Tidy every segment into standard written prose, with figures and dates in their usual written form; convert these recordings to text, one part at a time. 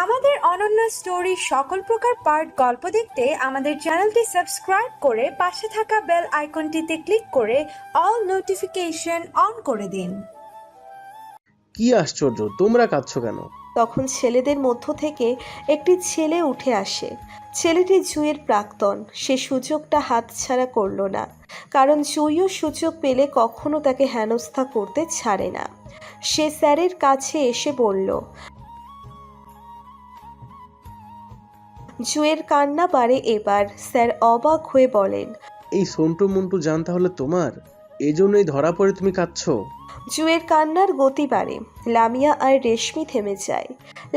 আমাদের অনন্য স্টোরি সকল প্রকার পার্ট গল্প দেখতে আমাদের চ্যানেলটি সাবস্ক্রাইব করে পাশে থাকা বেল আইকনটিতে ক্লিক করে অল নোটিফিকেশন অন করে দিন। কি আশ্চর্য, তোমরা কাঁদছো কেন? তখন ছেলেদের মধ্য থেকে একটি ছেলে উঠে আসে। ছেলেটি জুঁইয়ের প্রাক্তন। সে সুযোগটা হাতছাড়া করল না, কারণ জুঁইও সুযোগ পেলে কখনো তাকে হেনস্থা করতে ছাড়ে না। সে স্যারের কাছে এসে বলল। জুঁইয়ের কান্না বাড়ে এবার। স্যার অবাক হয়ে বলেন, এই সন্টু মন্টু জান তাহলে তোমার? এই জন্যই ধরা পড়ে তুমি কাঁদছো? জুঁইয়ের কান্নার গতি বাড়ে। লামিয়া আর রেশমি থেমে যায়।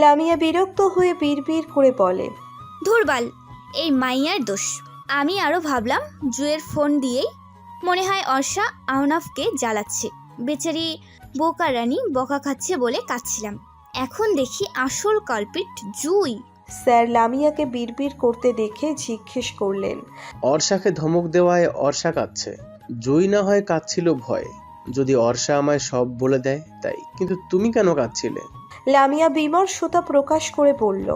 লামিয়া বিরক্ত হয়ে বিড়বিড় করে বলে, ধুরবাল, এই মাইয়ার দোষ। আমি আরও ভাবলাম জুয়ের ফোন দিয়েই মনে হয় অর্ষা আহনাফকে জ্বালাচ্ছে। বেচারি বোকা রানী বকা খাচ্ছে বলে কাঁদছিলাম। এখন দেখি আসল কালপিট জুই। স্যার লামিয়াকে বিড়বিড় করতে দেখে জিজ্ঞেস করলেন, অর্ষাকে ধমক দেওয়ায় অর্ষা কাঁদছে। জয়ী না হয় কাঁদছিল ভয়ে, যদি অর্ষা আমায় সব বলে দেয় তাই। কিন্তু তুমি কেন কাঁদছিলে? লামিয়া বিমর্ষতা প্রকাশ করে বলল,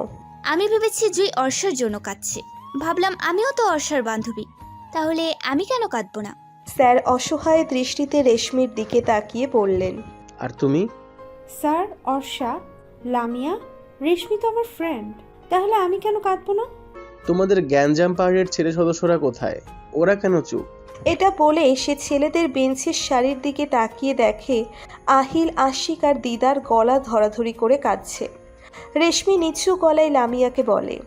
আমি ভেবেছি জুই অর্ষার জন্য কাঁদছে। ভাবলাম আমিও তো অর্ষার বান্ধবী, তাহলে আমি কেন কাঁদবো না? স্যার অসহায় দৃষ্টিতে রেশমির দিকে তাকিয়ে বললেন, আর তুমি? স্যার, অর্ষা, লামিয়া, রেশমি তো আমার ফ্রেন্ড, তাহলে আমি কেন কাঁদবো না? তোমাদের গ্যাঞ্জাম পাহাড়ের ছেলে সদস্যরা কোথায়? ওরা কেন চুপ? এটা বলে সে ছেলেদের বেঞ্চের সারির দিকে তাকিয়ে দেখে আহিল, আশিক আর দিদার গলা ধরাধরি করে কাঁদছে। রেশমি নিচু গলায় লামিয়াকে বলে,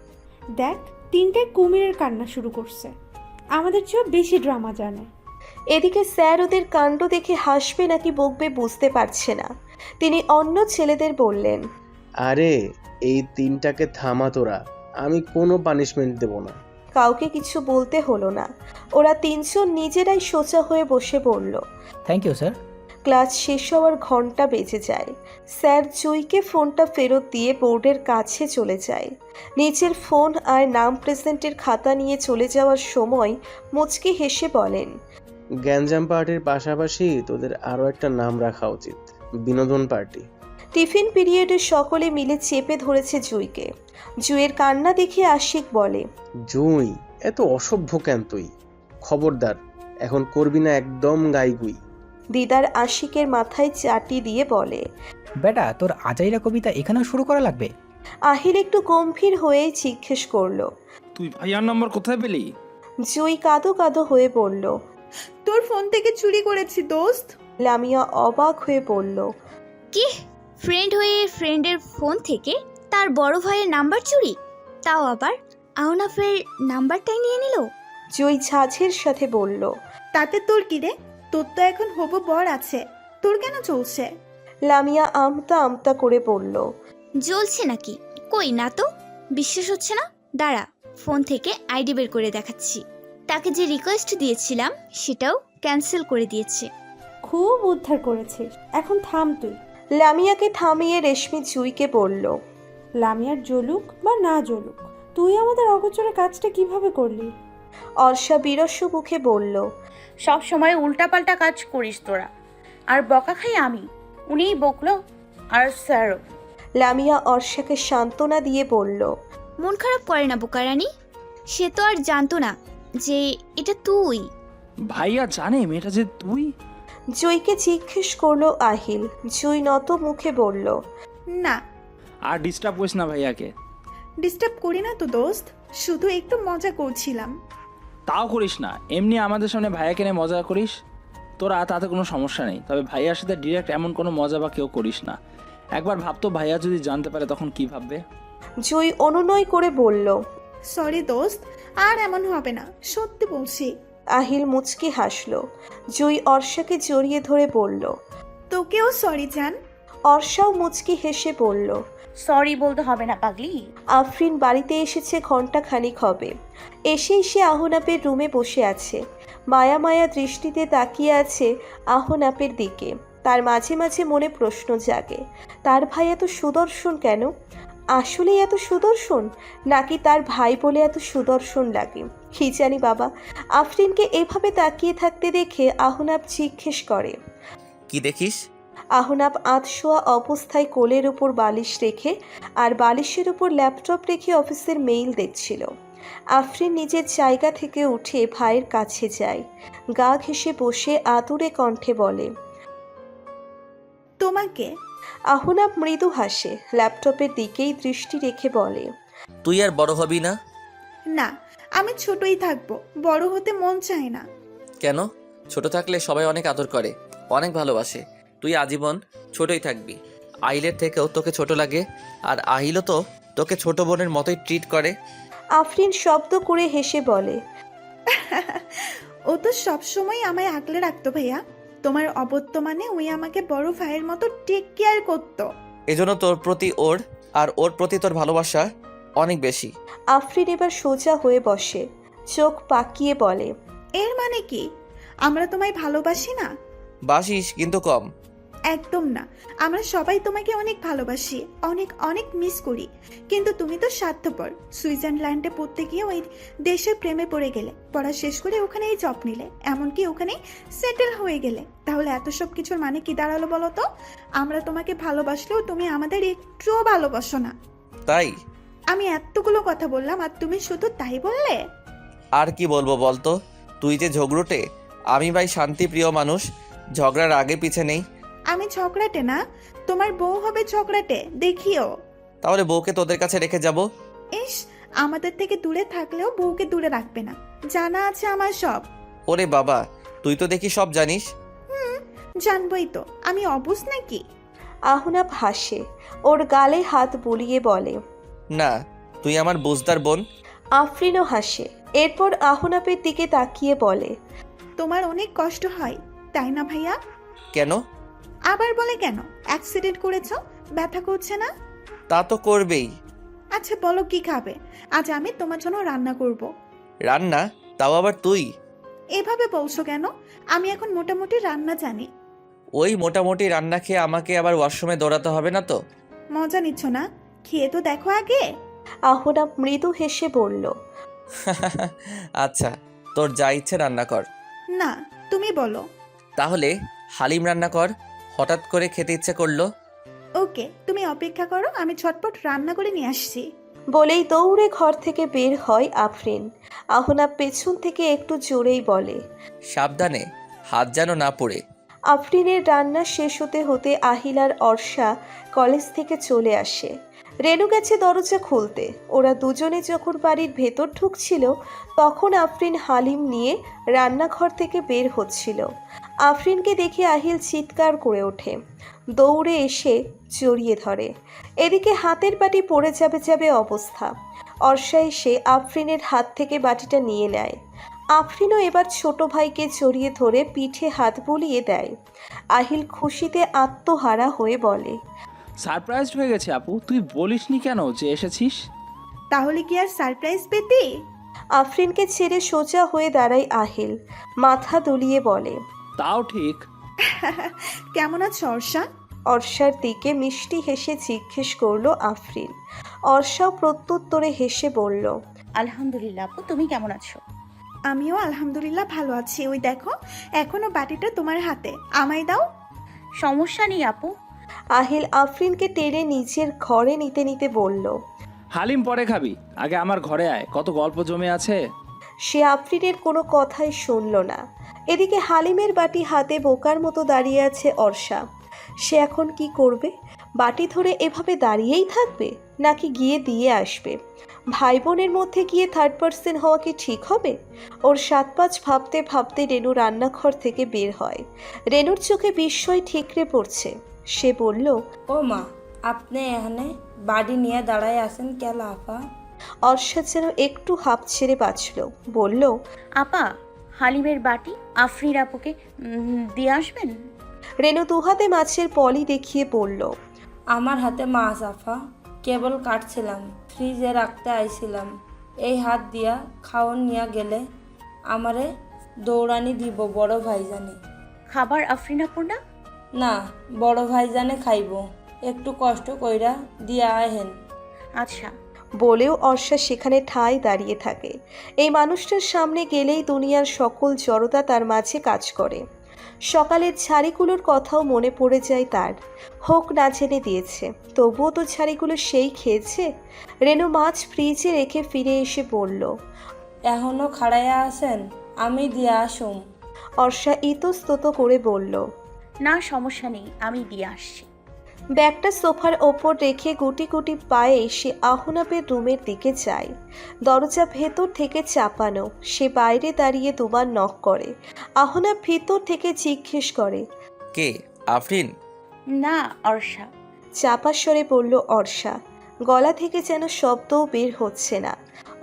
দেখ, তিনটায় কুমিরের কান্না শুরু করছে। আমাদের চেয়েও বেশি ড্রামা জানে। এদিকে স্যার ওদের কাণ্ড দেখে হাসবে নাকি বকবে বুঝতে পারছে না। তিনি অন্য ছেলেদের বললেন, আরে এই তিনটাকে থামা তোরা, আমি কোনো পানিশমেন্ট দেব না। কাউকে কিছু বলতে হলো না। ওরা তিনজন নিজেরাই সোজা হয়ে বসে পড়ল। Thank you sir. ক্লাস শেষ হওয়ার ঘন্টা বেজে যায়। স্যার জুঁইকে ফোনটা ফেরত দিয়ে বোর্ডের কাছে চলে যায়। নিচের ফোন আর নাম প্রেজেন্টের খাতা নিয়ে চলে যাওয়ার সময় মুচকি হেসে বলেন, গ্যাঞ্জাম পার্টির পাশাপাশি তোদের আরো একটা নাম রাখা উচিত, বিনোদন পার্টি। টিফিন পিরিয়ডে সকলে মিলে চেপে ধরেছে জুঁইকে। জুঁইয়ের কান্না দেখে আশিক বলে, জুঁই, এত অসভ্য কেন তুই? খবরদার, এখন করবি না একদম গাইগুই। দিদার আশিকের মাথায় চাটি দিয়ে বলে, বেটা, তোর আজাইরা কবিতা এখানেও শুরু করা লাগবে? আহিল একটু গম্ভীর হয়ে জিজ্ঞেস করলো, তুই ভাইয়ার নাম্বার কোথায় পেলি? জুঁই কাঁদো কাঁদো হয়ে বলল, তোর ফোন থেকে চুরি করেছি দোস্ত। লামিয়া অবাক হয়ে বলল, কি? ফ্রেন্ড হয়ে ফ্রেন্ডের ফোন থেকে তার বড় ভাইয়ের নাম্বার চুরি? তাও আবার আহনাফের নাম্বারটাই নিয়ে নিল? জুঁই ঝাঁঝের সাথে বলল, তাতে তোর কি রে? তোর তো এখন হবু বর আছে, তোর কেন চলছে? লামিয়া আমতা আমতা করে বলল, জ্বলছে নাকি? কই না তো, বিশ্বাস হচ্ছে না। দাঁড়া, ফোন থেকে আইডি বের করে দেখাচ্ছি। তাকে যে রিকোয়েস্ট দিয়েছিলাম সেটাও ক্যান্সেল করে দিয়েছে। খুব উদ্ধার করেছিস, এখন থাম তুই। লামিয়াকে থামিয়ে রেশমি জুঁইকে বলল, লামিয়ার জ্বলুক বা না জ্বলুক, তুই আমাদের অগোচরে কাজটা কিভাবে করলি? অর্ষা বিরস্ব মুখে বলল, সব সময় উল্টাপাল্টা কাজ করিস তোরা, আর বকা খাই আমি। উনিই বকলো, আর স্যারও। লামিয়া অর্ষাকে সান্ত্বনা দিয়ে বলল, মন খারাপ করে না বোকারানি, সে তো আর জানতো না যে এটা তুই। ভাইয়া জানে মেয়েটা যে তুই? জুঁইকে জিজ্ঞেস করলো আহিল। জুঁই নত মুখে বলল, না, আর ডিস্টার্ব করিস না ভাইয়াকে। ডিস্টার্ব করি না তো দোস্ত, শুধু একটু মজা করছিলাম। তাও করিস না, এমনি আমাদের সামনে ভাইয়াকে নিয়ে মজা করিস। তোরা তাতে কোনো সমস্যা নেই, তবে ভাইয়ার সাথে ডিরেক্ট এমন কোনো মজা বা কেউ করিস না। একবার ভাবতো ভাইয়া যদি জানতে পারে তখন কি ভাববে। জুঁই অনুনয় করে বলল, সরি দোস্ত, আর এমন হবে না, সত্যি বলছি। আহিল মুচকি হাসল। জুঁই অর্ষাকে জড়িয়ে ধরে বলল, তোকেও সরি জান। অর্ষাও মুচকি হেসে বলল, সরি বলতে হবে না পাগলি। আফরিন বাড়িতে এসেছে ঘন্টা খানিক হবে। এসেই সে আহনাপের রুমে বসে আছে। মায়া মায়া দৃষ্টিতে তাকিয়ে আছে আহনাপের দিকে। তার মাঝে মাঝে মনে প্রশ্ন জাগে, তার ভাই এত সুদর্শন কেন? আসলে এত সুদর্শন, নাকি তার ভাই বলে এত সুদর্শন লাগে? কি জানি বাবা। আফরিনকে এভাবে তাকিয়ে থাকতে দেখে আহনাপ জিজ্ঞেস করে, কি দেখিস? আহনাব আধশোয়া অবস্থায় কোলের উপর বালিশ রেখে আর বালিশের উপর ল্যাপটপ রেখে অফিসের মেইল দেখছিল। আফরিন নিজের জায়গা থেকে উঠে ভাইয়ের কাছে যায়, গা ঘেঁষে বসে আতুরে কণ্ঠে বলে, তোমাকে। আহনাব মৃদু হাসে, ল্যাপটপের দিকেই দৃষ্টি রেখে বলে, তুই আর বড় হবি না? না, আমি ছোটই থাকবো, বড় হতে মন চায় না। কেন? ছোট থাকলে সবাই অনেক আদর করে, অনেক ভালোবাসে। তুই আজীবন ছোটই থাকবি। আহিলের থেকেও তোকে ছোট লাগে, আর আহিলও তো তোকে ছোট বোনের মতোই ট্রিট করে। আফরিন শব্দ করে হেসে বলে, ও তো সবসময় আমায় আগলে রাখতো ভাইয়া। তোমার অবর্তমানে ওই আমাকে বড় ভাইয়ের মতো টেক কেয়ার করতো। এজন্য তোর প্রতি ওর আর ওর প্রতি তোর ভালোবাসা অনেক বেশি। আফরিন এবার সোজা হয়ে বসে, চোখ পাকিয়ে বলে, এর মানে কি? আমরা তোমায় ভালোবাসি না? বাসিস, কিন্তু কম। একদম না, আমরা সবাই তোমাকে অনেক ভালোবাসি, অনেক অনেক মিস করি। কিন্তু তুমি তো স্বার্থপর। সুইজারল্যান্ডে পড়তে গিয়ে ওই দেশের প্রেমে পড়ে গেলে, পড়া শেষ করে ওখানেই জব নিলে, এমনকি ওখানেই সেটেল হয়ে গেলে। তাহলে এত সব কিছুর মানে কি দাঁড়ালো বলো তো? আমরা তোমাকে ভালোবাসলেও তুমি আমাদের একটুও ভালোবাসো না। তাই আমি এতগুলো কথা বললাম আর তুমি শুধু তাই বললে? আর কি বলবো বলতো? তুই যে ঝগড়ুটে, আমি ভাই শান্তিপ্রিয় মানুষ, ঝগড়ার আগে পিছে নেই। আমি ঝগড়াটে না, তোমার বউ হবে ঝগড়াটে, দেখিও। তাহলে বউকে তোদের কাছে রেখে যাব? ইস, আমাদের থেকে দূরে থাকলেও বউকে দূরে রাখবে না, জানা আছে আমার সব। ওরে বাবা, তুই তো দেখি সব জানিস। জানবই তো, আমি অবুঝ নাকি? আহনাব হাসে, ওর গালে হাত বুলিয়ে বলে, না, তুই আমার বুঝদার বোন। আফরিনও হাসে, এরপর আহনাবের দিকে তাকিয়ে বলে, তোমার অনেক কষ্ট হয় তাই না ভাইয়া? কেন? আবার বলে কেন? অ্যাক্সিডেন্ট করেছো, ব্যথা করছে না? তা তো করবেই। আচ্ছা বলো কি খাবে? আজ আমি তোমার জন্য রান্না করব। রান্না? তাও আবার তুই? এভাবে বলছো কেন? আমি এখন মোটামুটি রান্না জানি। ওই মোটামুটি রান্না খেয়ে আমাকে আবার ওয়াশরুমে দৌড়াতে হবে না তো? মজা নিচ্ছ না? খেয়ে তো দেখো আগে। আহনাব মৃদু হেসে বলল, আচ্ছা, তোর যা ইচ্ছে রান্না কর। না, তুমি বলো। তাহলে হালিম রান্না কর, হঠাৎ করে খেতে ইচ্ছে করলো। ওকে, তুমি অপেক্ষা করো, আমি ঝটপট রান্না করে নিয়ে আসছি। বলেই দৌড়ে ঘর থেকে বের হয় আফরিন। আহনাব পেছন থেকে একটু জোরেই বলে, সাবধানে, হাত যেন না পড়ে। আফরিনের রান্না শেষ হতে হতে আহিল আর অর্ষা কলেজ থেকে চলে আসে। রেনু গেছে দরজা খুলতে। ওরা দুজনে যখন বাড়ির ভেতর ঢুকছিল তখন আফরিন হালিম নিয়ে রান্নাঘর থেকে বের হচ্ছিল। আফরিনকে দেখে আহিল চিৎকার করে ওঠে, দৌড়ে এসে জড়িয়ে ধরে। এদিকে হাতের বাটি পড়ে যাবে যাবে অবস্থা। অর্ষা এসে আফরিনের হাত থেকে বাটিটা নিয়ে নেয়। আফরিনও এবার ছোট ভাইকে জড়িয়ে ধরে পিঠে হাত বুলিয়ে দেয়। আহিল খুশিতে আত্মহারা হয়ে বলে, সারপ্রাইজড হয়ে গেছে আপু, তুই বলিসনি কেন যে এসেছিস? তাহলে কি আর সারপ্রাইজ পেতে? আফরিনকে ছেড়ে সোজা হয়ে দাঁড়ায় আহিল, মাথা দুলিয়ে বলে, তাও ঠিক। কেমন আছো অর্ষা? অর্ষার দিকে মিষ্টি হেসে জিজ্ঞেস করলো আফরিন। অর্ষাও প্রত্যুত্তরে হেসে বলল, আলহামদুলিল্লাহ আপু, তুমি কেমন আছো? আমিও আলহামদুলিল্লাহ ভালো আছি। ওই দেখো, এখনো বাটিটা তোমার হাতে, আমায় দাও। সমস্যা নেই আপু। আহিল আফরিনকে টেনে নিজের ঘরে নিতে নিতে বলল। হালিম পরে খাবি, আগে আমার ঘরে আয়, কত গল্প জমে আছে। সে আফরিনের কোনো কথাই শুনল না। এদিকে হালিমের বাটি হাতে বোকার মতো দাঁড়িয়ে আছে অর্ষা। সে এখন কি করবে? বাটি ধরে এভাবে দাঁড়িয়েই থাকবে, নাকি গিয়ে দিয়ে আসবে? ভাই বোনের মধ্যে গিয়ে থার্ড পার্সন হওয়া কি ঠিক হবে? ওর 7-5 ভাবতে ভাবতে রেনু রান্নাঘর থেকে বের হয়। রেনুর চোখে বিস্ময় ঠিকরে পড়ছে। সে বলল, ও মা, আপনি এখানে বাড়ি নিয়ে দাঁড়ায় আছেন কেন আপা? অর্ষা যেন একটু হাঁপ ছেড়ে বাঁচল, বলল, আপা, হালিমের বাটি আফরিন আপুকে দিয়ে আসবেন। রেনু দুহাতে মাছের পলি দেখিয়ে বলল, আমার হাতে মাছ আফা, কেবল কাটছিলাম, ফ্রিজে রাখতে আইছিলাম। এই হাত দিয়া খাওন নিয়ে গেলে আমারে দৌড়ানি দিব বড় ভাইজানে। খাবার আফরিন আপুর না? না, বড় ভাইজানে খাইব, একটু কষ্ট কইরা দিয়া আহেন। আচ্ছা। বলেও অর্ষা সেখানে ঠায় দাঁড়িয়ে থাকে। এই মানুষটার সামনে গেলেই দুনিয়ার সকল জড়তা তার মাঝে কাজ করে। সকালের ঝাড়িগুলোর কথাও মনে পড়ে যায় তার। হোক না জেনে দিয়েছে, তবুও তো ঝাড়িগুলো সেই খেয়েছে। রেনু মাছ ফ্রিজে রেখে ফিরে এসে বলল। এখনো খাড়াইয়া আছেন, আমি দিয়া আসুম। অর্ষা ইতস্তত করে বলল। না সমস্যা নেই, আমি দিয়ে আসছি। ব্যাগটা সোফার ওপর রেখে গুটি গুটি পায়ে সে আহনাপের রুমের দিকে যায়। দরজা ভেতর থেকে চাপানো, সে বাইরে দাঁড়িয়ে দুবার নক করে। আহনাপ ভিতর থেকে জিজ্ঞেস করে। কে? আফরিন? না, অর্ষা। চাপা স্বরে বলল অর্ষা। গলা থেকে যেন শব্দও বের হচ্ছে না।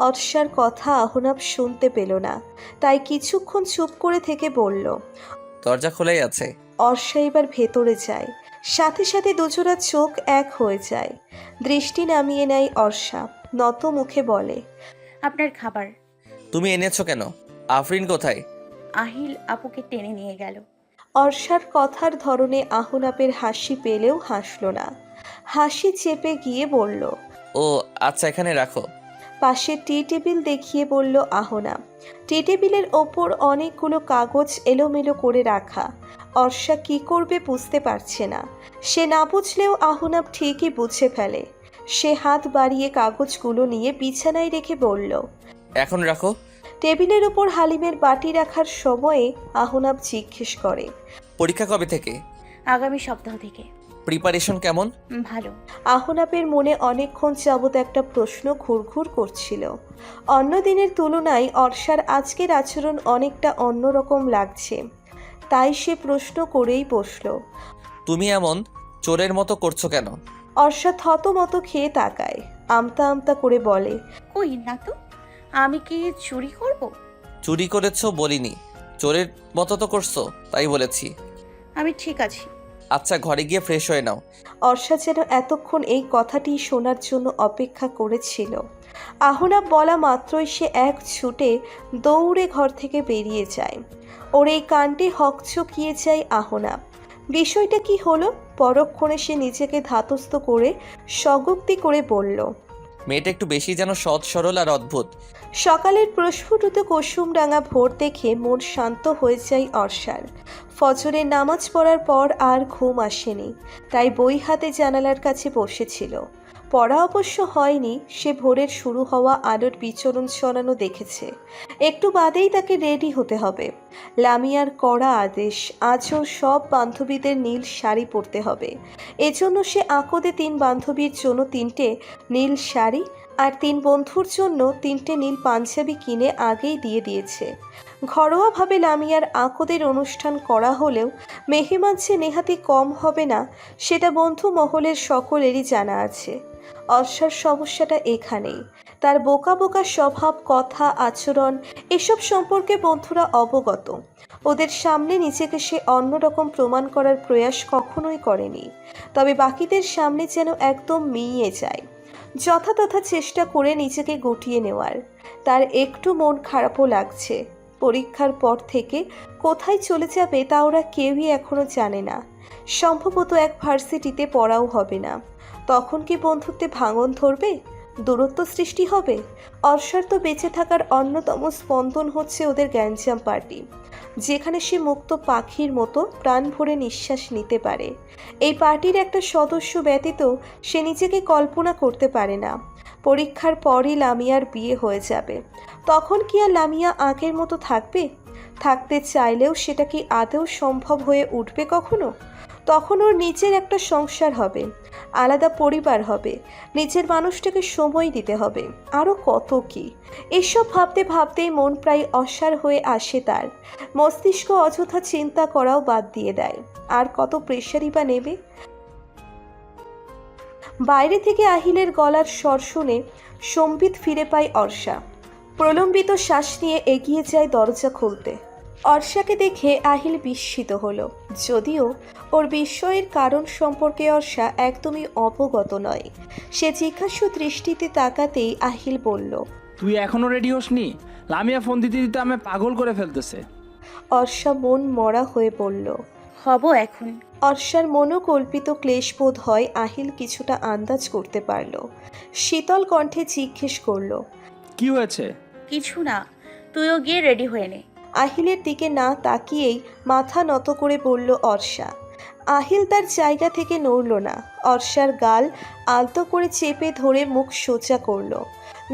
অর্ষার কথা আহনাপ শুনতে পেল না, তাই কিছুক্ষণ চুপ করে থেকে বলল। দরজা খোলাই আছে। অর্ষা এবার ভেতরে যায়, সাথে সাথে দুজোড়া চোখ এক হয়ে যায়। দৃষ্টি নামিয়ে নেয় অর্ষা, নত মুখে বলে। আপনার খাবার। তুমি এনেছো কেন? আফরিন কোথায়? আহিল আপুকে টেনে নিয়ে গেল। অর্ষার কথার ধরনে আহনাপের হাসি পেলেও হাসল না, হাসি চেপে গিয়ে বলল। ও আচ্ছা, এখানে রাখো। পাশে টি টেবিল দেখিয়ে বলল আহনাপ। টি টেবিলের ওপর অনেকগুলো কাগজ এলোমেলো করে রাখা। অর্ষা কি করবে বুঝতে পারছে না। সে না বুঝলেও আহনাপ ঠিকই বুঝে ফেলে। সে হাত বাড়িয়ে কাগজগুলো নিয়ে বিছানায় রেখে বলল। এখন রাখো। টেবিলের উপর হালিমের বাটি রাখার সময়ে আহনাপ জিজ্ঞেস করে। পরীক্ষা কবে থেকে? আগামী সপ্তাহ থেকে। প্রিপারেশন কেমন? ভালো। আহনাপের মনে অনেকক্ষণ যাবৎ একটা প্রশ্ন ঘুরঘুর করছিল। অন্য দিনের তুলনায় অর্ষার আজকের আচরণ অনেকটা অন্যরকম লাগছে, তাই সে প্রশ্ন করেই বসল। তুমি এমন চোরের মতো করছো কেন? অর্ষা থতমত খেয়ে তাকায়, আমতা আমতা করে বলে। কই না তো, আমি কি চুরি করব? চুরি করেছো বলিনি, চোরের মতো তো করছো, তাই বলেছি। আমি ঠিক আছি। আচ্ছা, ঘরে গিয়ে ফ্রেশ হয়ে নাও। অর্ষা যেন এতক্ষণ এই কথাটি শোনার জন্য অপেক্ষা করেছিল। আহনাপ বলা মাত্রই সে এক ছুটে দৌড়ে ঘর থেকে বেরিয়ে যায়। ওর এই কাণ্ডে হকচকিয়ে যায় আহনাপ। বিষয়টা কি হলো? পরক্ষণে সে নিজেকে ধাতস্থ করে স্বগোক্তি করে বলল। মেয়েটা একটু বেশি যেন সৎ সরল আর অদ্ভুত। সকালের প্রস্ফুটিত কুসুমরাঙা ভোর দেখে মন শান্ত হয়ে যায় অর্ষার। ফজরের নামাজ পড়ার পর আর ঘুম আসেনি, তাই বই হাতে জানালার কাছে বসেছিল। পড়া অবশ্য হয়নি, সে ভোরের শুরু হওয়া আলোর বিচরণ ছড়ানো দেখেছে। একটু বাদেই তাকে রেডি হতে হবে। লামিয়ার কড়া আদেশ, আজও সব বান্ধবীদের নীল শাড়ি পরতে হবে। এজন্য সে আকদে 3 বান্ধবীর জন্য 3টে নীল শাড়ি আর 3 বন্ধুর জন্য 3টে নীল পাঞ্জাবি কিনে আগেই দিয়ে দিয়েছে। ঘরোয়াভাবে লামিয়ার আকদের অনুষ্ঠান করা হলেও মেহমান যে নেহাতি কম হবে না, সেটা বন্ধু মহলের সকলেরই জানা আছে। অর্ষার সমস্যাটা এখানেই। তার বোকা বোকা স্বভাব, কথা, আচরণ এসব সম্পর্কে বন্ধুরা অবগত। ওদের সামনে নিজেকে সে অন্যরকম প্রমাণ করার প্রয়াস কখনোই করেনি, তবে বাকিদের সামনে যেন একদম মিইয়ে যায়। যথাতথা চেষ্টা করে নিজেকে গুটিয়ে নেওয়ার। তার একটু মন খারাপও লাগছে। পরীক্ষার পর থেকে কোথায় চলে যাবে তা ওরা কেউই এখনো জানে না। সম্ভবত এক ভার্সিটিতে পড়াও হবে না। তখন কি বন্ধুত্বে ভাঙন ধরবে? দূরত্ব সৃষ্টি হবে? অর্ষার তো বেঁচে থাকার অন্যতম স্পন্দন হচ্ছে ওদের গ্যাঞ্জাম পার্টি, যেখানে সে মুক্ত পাখির মতো প্রাণ ভরে নিঃশ্বাস নিতে পারে। এই পার্টির একটা সদস্য ব্যতীত সে নিজেকে কল্পনা করতে পারে না। পরীক্ষার পরই লামিয়ার বিয়ে হয়ে যাবে। তখন কি আর লামিয়া আগের মতো থাকবে? থাকতে চাইলেও সেটা কি আদৌ সম্ভব হয়ে উঠবে কখনো? তখন ওর নিজের একটা সংসার হবে, আলাদা পরিবার হবে, নিজের মানুষটাকে সময় দিতে হবে, আরও কত কি। এসব ভাবতে ভাবতেই মন প্রায় অসাড় হয়ে আসে তার। মস্তিষ্ক অযথা চিন্তা করাও বাদ দিয়ে দেয়। আর কত প্রেশারই বা নেবে। বাইরে থেকে আহিলের গলার স্বর শুনে সম্বিত ফিরে পায় অর্ষা। প্রলম্বিত শ্বাস নিয়ে এগিয়ে যায় দরজা খুলতে। অর্ষাকে দেখে আহিল বিস্মিত হলো, যদিও ওর বিস্ময়ের কারণ সম্পর্কে অর্ষা একদমই অবগত নয়। সে জিজ্ঞাসু দৃষ্টিতে তাকাতেই আহিল বলল। তুই এখনো রেডি হসনি? লামিয়া ফোন দিতে দিতে আমি পাগল করে ফেলতেছে। অর্ষা মন মরা হয়ে বলল। হব এখন। অর্ষার মনোকল্পিত ক্লেশবোধ হয় আহিল কিছুটা আন্দাজ করতে পারল। শীতল কণ্ঠে জিজ্ঞেস করল। কি হয়েছে? কিছু না, তুইও গিয়ে রেডি হয়ে নে। আহিলের দিকে না তাকিয়েই মাথা নত করে বলল অর্ষা। আহিল তার জায়গা থেকে নড়ল না। অর্ষার গাল আলতো করে চেপে ধরে মুখ সোজা করল।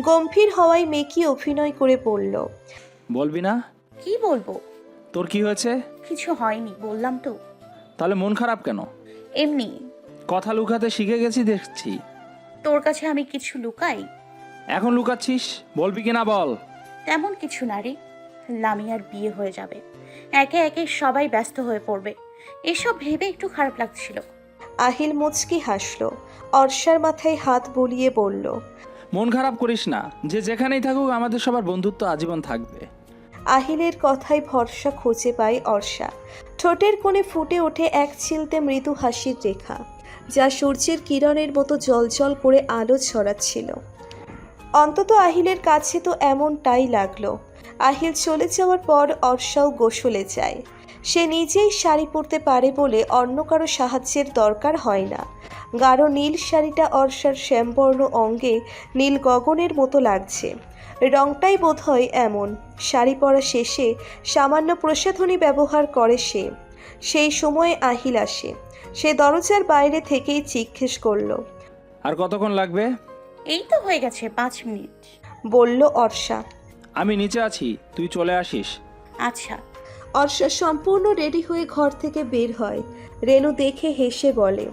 গম্ভীর হওয়ায় মেকি অভিনয় করে বলল, বলবি না? কি বলবো? তোর কি হয়েছে? কিছু হয়নি, বললাম তো। তাহলে মন খারাপ কেন? এমনি। কথা লুকাতে শিখে গেছি দেখছি। তোর কাছে আমি কিছু লুকাই? এখন লুকাচ্ছিস, বলবি কিনা বল। তেমন কিছু না রে। লামিয়ার বিয়ে হয়ে যাবে, একে একে সবাই ব্যস্ত হয়ে পড়বে, এসব ভেবে একটু খারাপ লাগছিল। আহিল মুচকি হাসল। অর্ষার মাথায় হাত বুলিয়ে বলল, মন খারাপ করিস না, যে যেখানেই থাকুক আমাদের সবার বন্ধুত্ব আজীবন থাকবে। আহিলের কথায় ভরসা খুঁজে পায় অর্ষা। ঠোঁটের কোণে ফুটে ওঠে এক চিলতে মৃদু হাসির রেখা, যা সূর্যের কিরণের মতো জলজল করে আলো ছড়াচ্ছিল। অন্তত আহিলের কাছে তো এমনটাই লাগলো। আহিল চলে যাওয়ার পর অর্ষাও গোসলে যায়। সে নিজেই শাড়ি পরতে পারে বলে অন্য কারো সাহায্যের দরকার হয় না। গাঢ় নীল শাড়িটা অর্ষার শ্যামবর্ণ অঙ্গে নীল গগনের মতো লাগছে। রংটাই বোধহয় এমন। শাড়ি পরা শেষে সামান্য প্রসাধনী ব্যবহার করে সে। সেই সময়ে আহিল আসে। সে দরজার বাইরে থেকেই জিজ্ঞেস করলো, আর কতক্ষণ লাগবে? এই তো হয়ে গেছে 5 মিনিট, বলল অর্ষা। আমি নিচে আছি, তুই চলে আসিস। আচ্ছা। অর্ষা সম্পূর্ণ রেডি হয়ে ঘর থেকে বের হয়। রেনু দেখে হেসে বলে,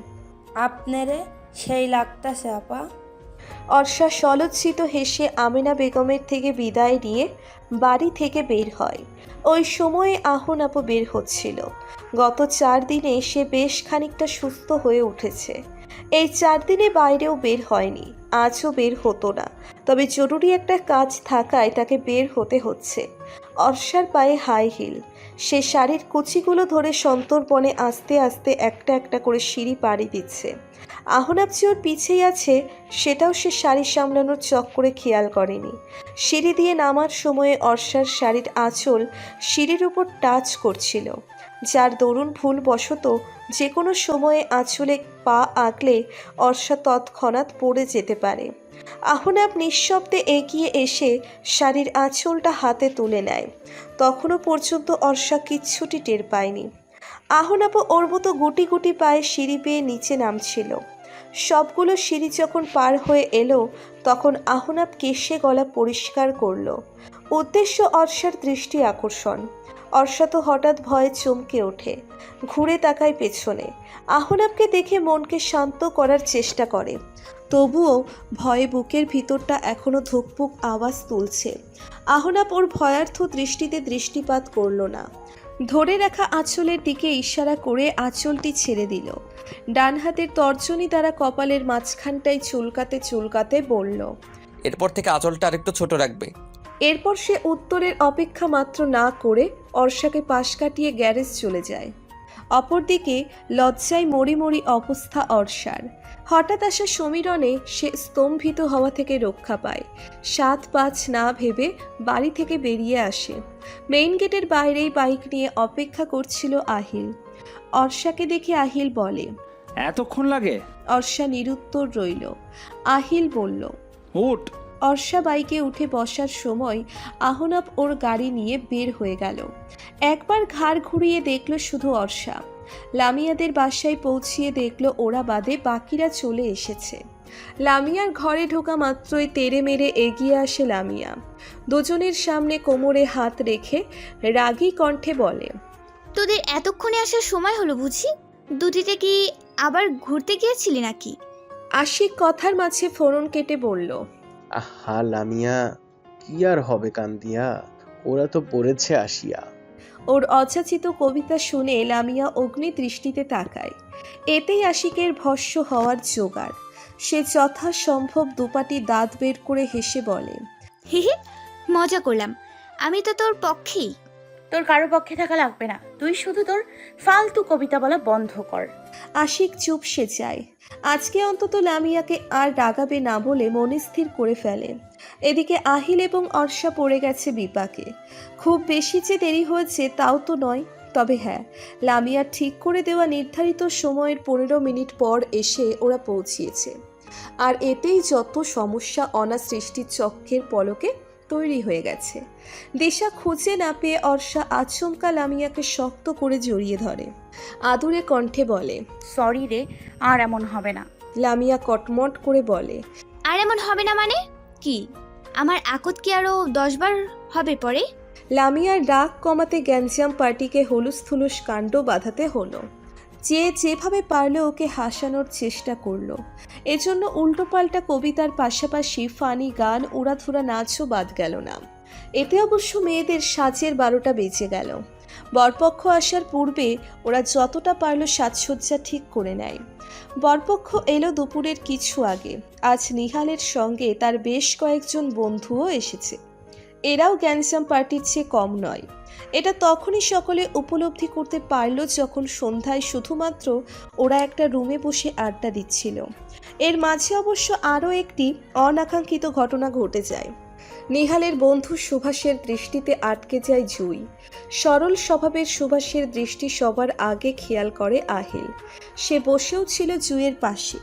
আপনারে সেই লাগতাছে আপা। অর্ষা সলজ্জিত হেসে আমিনা বেগমের থেকে বিদায় নিয়ে বাড়ি থেকে বের হয়। ওই সময়ে আহন আপু বের হচ্ছিল। গত 4 দিনে সে বেশ খানিকটা সুস্থ হয়ে উঠেছে। এই 4 দিনে বাইরেও বের হয়নি, আজও বের হতো না। তবে জরুরি একটা কাজ থাকায় তাকে বের হতে হচ্ছে। অর্ষার পায়ে হাই হিল। সে শাড়ির কুচিগুলো ধরে সন্তর্পণে আস্তে আস্তে একটা একটা করে সিঁড়ি পাড়ি দিচ্ছে। আহনাব যে ওর পিছেই আছে সেটাও সে শাড়ি সামলানোর চক্করে খেয়াল করেনি। সিঁড়ি দিয়ে নামার সময়ে অর্ষার শাড়ির আঁচল সিঁড়ির উপর টাচ করছিল, যার দরুন ভুলবশত যে কোনো সময়ে আঁচলে পা আগলে অর্ষা তৎক্ষণাৎ পড়ে যেতে পারে। আহনাব নিঃশব্দে এগিয়ে এসে শাড়ির আঁচলটা হাতে তুলে নেয়। তখনও পর্যন্ত অর্ষা কিচ্ছুটি টের পায়নি। আহনাবও ওর মতো গুটি গুটি পায়ে সিঁড়ি বেয়ে নিচে নামছিল। সবগুলো সিঁড়ি যখন পার হয়ে এলো তখন আহনাব কেশে গলা পরিষ্কার করলো। উদ্দেশ্য অর্ষার দৃষ্টি আকর্ষণ। অর্ষা তো হঠাৎ ভয়ে চমকে ওঠে, ঘুরে তাকায় পেছনে। আহনাবকে দেখে মনকে শান্ত করার চেষ্টা করে, তবুও ভয়ে বুকের ভিতরটা এখনো ধুকপুক আওয়াজ তুলছে। আহনাব ওর ভয়ার্থ দৃষ্টিতে দৃষ্টিপাত করল না। ধরে রাখা আঁচলের দিকে ইশারা করে আঁচলটি ছেড়ে দিল। ডান হাতের তর্জনী দ্বারা কপালের মাঝখানটায় চুলকাতে চুলকাতে বলল, এরপর থেকে আঁচলটা আরেকটু ছোট রাখবে। এরপর সে উত্তরের অপেক্ষা মাত্র না করে অর্ষাকে পাশ কাটিয়ে গ্যারেজ চলে যায়। অপরদিকে লজ্জায় মরি মরি অবস্থা অর্ষার। হঠাৎ আসা সমীরণে সে স্তম্ভিত হওয়া থেকে রক্ষা পায়। 7-5 না ভেবে বাড়ি থেকে বেরিয়ে আসে। মেইন গেটের বাইরেই বাইক নিয়ে অপেক্ষা করছিল আহিল। অর্ষাকে দেখে আহিল বলে, এতক্ষণ লাগে? অর্ষা নিরুত্তর রইল। আহিল বলল, উঠ। অর্ষা বাইকে উঠে বসার সময় আহনাব ওর গাড়ি নিয়ে বের হয়ে গেল। একবার ঘাড় ঘুরিয়ে দেখল শুধু অর্ষা। লামিয়াদের বাসায় পৌঁছিয়ে দেখল ওরা বাদে বাকিরা চলে এসেছে। লামিয়ার ঘরে ঢোকা মাত্রই তেড়ে মেরে এগিয়ে আসে লামিয়া। দুজনের সামনে কোমরে হাত রেখে রাগী কণ্ঠে বলে, তোদের এতক্ষণে আসার সময় হলো বুঝি? দুটিতে কি আবার ঘুরতে গিয়েছিলি নাকি? আশিক কথার মাঝে ফোরন কেটে বলল, আহা লামিয়া, কি আর হবে কান্দিয়া, ওরা তো পড়েছে আসিয়া। ওর অযাচিত কবিতা শুনে লামিয়া অগ্নি দৃষ্টিতে তাকায়। এতেই আশিকের ভস্য হওয়ার জোগাড়। সে যথাসম্ভব দুপাটি দাঁত বের করে হেসে বলে, হি হি, মজা করলাম, আমি তো তোর পক্ষেই। তোর কারো পক্ষে থাকা লাগবে না, তুই শুধু তোর ফালতু কবিতা বলা বন্ধ কর। আশিক চুপসে যায়। আজকে অন্তত লামিয়াকে আর রাগাবে না বলে মনে স্থির করে ফেলে। এদিকে আহিল এবং অর্ষা পড়ে গেছে বিপাকে। খুব বেশি যে দেরি হয়েছে তাও তো নয়, তবে হ্যাঁ, লামিয়ার ঠিক করে দেওয়া নির্ধারিত সময়ের 15 মিনিট পর এসে ওরা পৌঁছিয়েছে। আর এতেই যত সমস্যা অনা সৃষ্টির চক্রের পলকে তৈরি হয়ে গেছে। দিশা খুঁজে না পেয়ে অর্ষা আচমকা লামিয়াকে শক্ত করে জড়িয়ে ধরে। আদুরে কণ্ঠে বলে, সরি রে, আর এমন হবে না। লামিয়া কটমট করে বলে, আর এমন হবে না মানে কি? আমার আকত কি আরো 10 বার হবে পরে? লামিয়ার রাগ কমাতে গ্যাঞ্জাম পার্টিকে হুলুস থুলুস কাণ্ড বাঁধাতে হলো। যেভাবে পারলে ওকে হাসানোর চেষ্টা করলো। এজন্য উল্টোপাল্টা কবিতার পাশাপাশি ফানি গান, উড়াধুরা নাচও বাদ গেল না। এতে অবশ্য মেয়েদের সাজের 12টা বেজে গেল। বরপক্ষ আসার পূর্বে ওরা যতটা পারল সাজসজ্জা ঠিক করে নেয়। বরপক্ষ এলো দুপুরের কিছু আগে। আজ নিহালের সঙ্গে তার বেশ কয়েকজন বন্ধুও এসেছে। এরাও গ্যাঞ্জাম পার্টির চেয়ে কম নয়। এটা তখনই সকলে উপলব্ধি করতে পারল যখন সন্ধ্যায় শুধুমাত্র ওরা একটা রুমে বসে আড্ডা দিচ্ছিল। এর মাঝে অবশ্য আরও একটি অনাকাঙ্ক্ষিত ঘটনা ঘটে যায়। নিহালের বন্ধু সুভাষের দৃষ্টিতে আটকে যায় জুই। সরল স্বভাবের সুভাষের দৃষ্টি সবার আগে খেয়াল করে আহিল। সে বসেও ছিল জুইয়ের পাশে।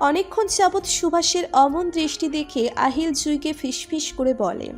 অনেকক্ষণ যাবৎ সুভাষের অমন দৃষ্টি দেখে আহিল জুইকে ফিসফিস করে বলে,